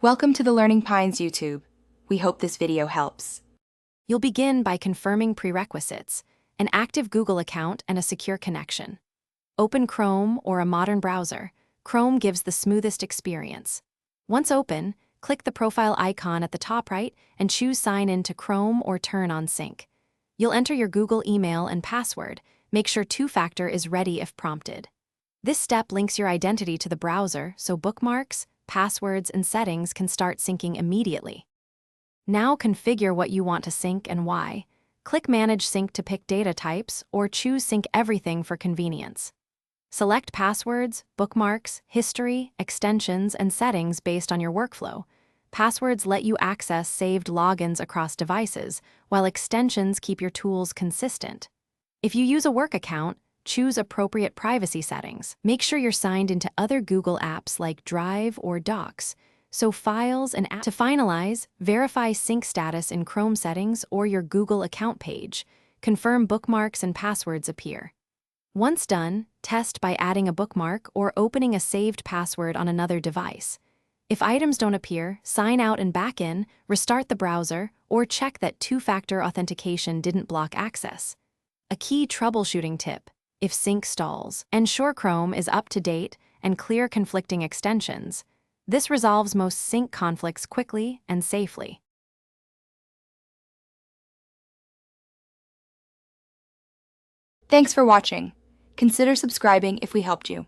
Welcome to the Learning Pines YouTube. We hope this video helps. You'll begin by confirming prerequisites, an active Google account and a secure connection. Open Chrome or a modern browser. Chrome gives the smoothest experience. Once open, click the profile icon at the top right and choose Sign in to Chrome or Turn on Sync. You'll enter your Google email and password. Make sure two-factor is ready if prompted. This step links your identity to the browser so bookmarks, passwords, and settings can start syncing immediately. Now configure what you want to sync and why. Click Manage Sync to pick data types or choose Sync Everything for convenience. Select passwords, bookmarks, history, extensions, and settings based on your workflow. Passwords let you access saved logins across devices, while extensions keep your tools consistent. If you use a work account, choose appropriate privacy settings. Make sure you're signed into other Google apps like Drive or Docs, so files and apps. To finalize, verify sync status in Chrome settings or your Google account page. Confirm bookmarks and passwords appear. Once done, test by adding a bookmark or opening a saved password on another device. If items don't appear, sign out and back in, restart the browser, or check that two-factor authentication didn't block access. A key troubleshooting tip: if sync stalls, ensure Chrome is up to date and clear conflicting extensions. This resolves most sync conflicts quickly and safely. Thanks for watching. Consider subscribing if we helped you.